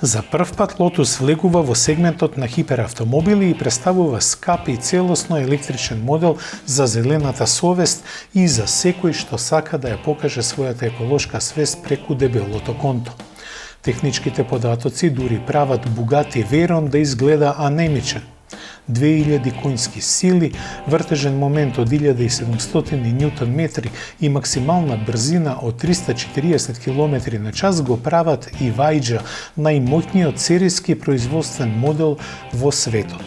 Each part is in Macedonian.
За прв пат Lotus влегува во сегментот на хиперавтомобили и представува скап и целосно електричен модел за зелената совест и за секој што сака да ја покаже својата еколошка свест преку дебелото конто. Техничките податоци дури прават Bugatti Veyron да изгледа анемичен. 2000 конјски сили, вртежен момент од 1700 Нм и максимална брзина од 340 км на час го прават Evija најмоќниот серијски производствен модел во светот.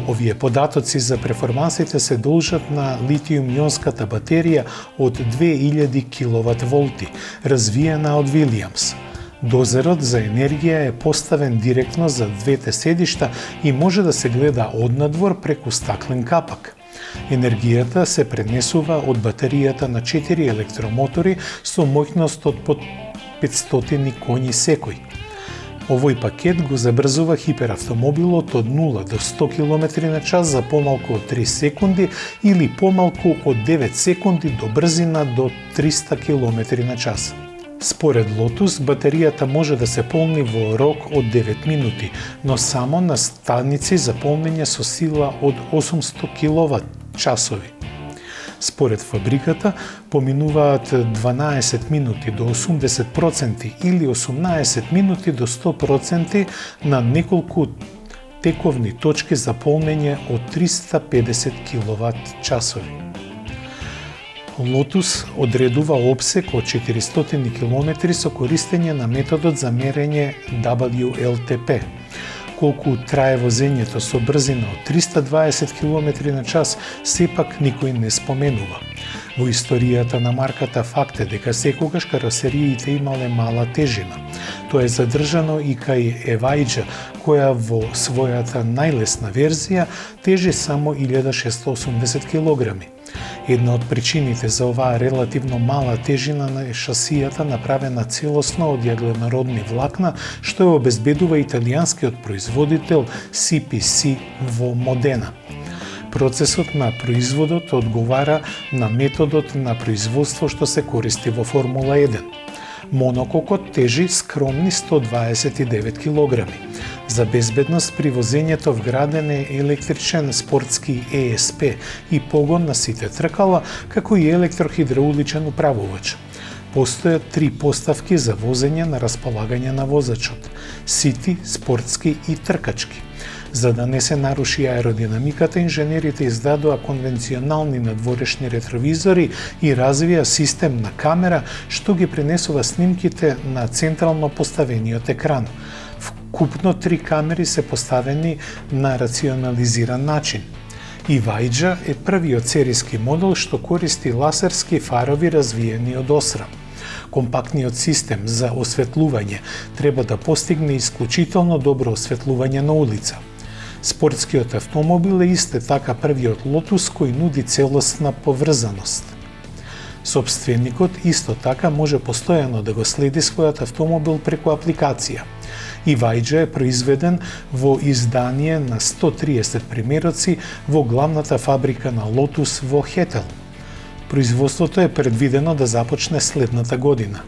Овие податоци за перформансите се должат на литиум-ионската батерија од 2000 kW, развиена од Williams. Дозерот за енергија е поставен директно за двете седишта и може да се гледа однадвор преку стаклен капак. Енергијата се пренесува од батеријата на 4 електромотори со моќност од под 500 коњи секој. Овој пакет го забрзува хиперавтомобилот од 0 до 100 км на час за помалку од 3 секунди или помалку од 9 секунди до брзина до 300 км на час. Според Lotus, батеријата може да се полни во рок од 9 минути, но само на станици за полнење со сила од 800 kWh. Според фабриката, поминуваат 12 минути до 80% или 18 минути до 100% на неколку тековни точки за полнење од 350 kWh. Lotus одредува обсек од 400 км со користење на методот за мерење WLTP. Колку трае возењето со брзина од 320 км на час, сепак никој не споменува. Во историјата на марката факт е дека секогаш каросериите имале мала тежина. Тоа е задржано и кај Evija, која во својата најлесна верзија тежи само 1680 кг. Една од причините за оваа релативно мала тежина на шасијата направена целосно од јагленородни влакна, што ја обезбедува италијанскиот производител CPC во Модена. Процесот на производот одговара на методот на производство што се користи во Формула 1. Монококот тежи скромни 129 кг. За безбедност при возењето вграден е електричен спортски ESP и погон на сите тркала, како и електрохидрауличен управувач. Постојат 3 поставки за возење на располагање на возачот – сити, спортски и тркачки. За да не се наруши аеродинамиката, инженерите издадоа конвенционални надворешни ретровизори и развија систем на камера што ги пренесува снимките на централно поставениот екран. Вкупно 3 камери се поставени на рационализиран начин. Evija е првиот серијски модел што користи лазерски фарови развиени од Osram. Компактниот систем за осветлување треба да постигне исклучително добро осветлување на улица. Спортскиот автомобил е исто така првиот Lotus кој нуди целосна поврзаност. Собственикот исто така може постојано да го следи својот автомобил преку апликација. Evija е произведен во издание на 130 примероци во главната фабрика на Lotus во Хетел. Производството е предвидено да започне следната година.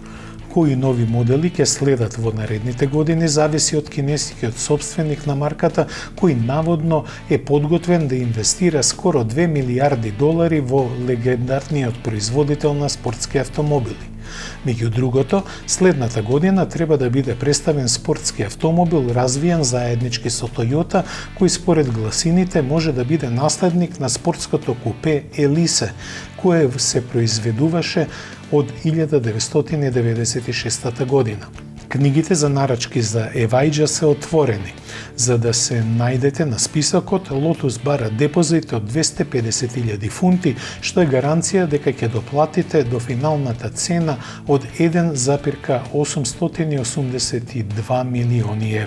Кои нови модели ќе следат во наредните години зависи од кинескиот собственик на марката, кој наводно е подготвен да инвестира скоро $2 милиарди во легендарниот производител на спортски автомобили. Меѓу другото, следната година треба да биде представен спортски автомобил развиен заеднички со Toyota, кој според гласините може да биде наследник на спортското купе Elise, кое се произведуваше од 1996 година. Книгите за нарачки за Evija се отворени. За да се најдете на списокот, Lotus бара депозит од $250,000, што е гаранција дека ќе доплатите до финалната цена од €1,882 милиони.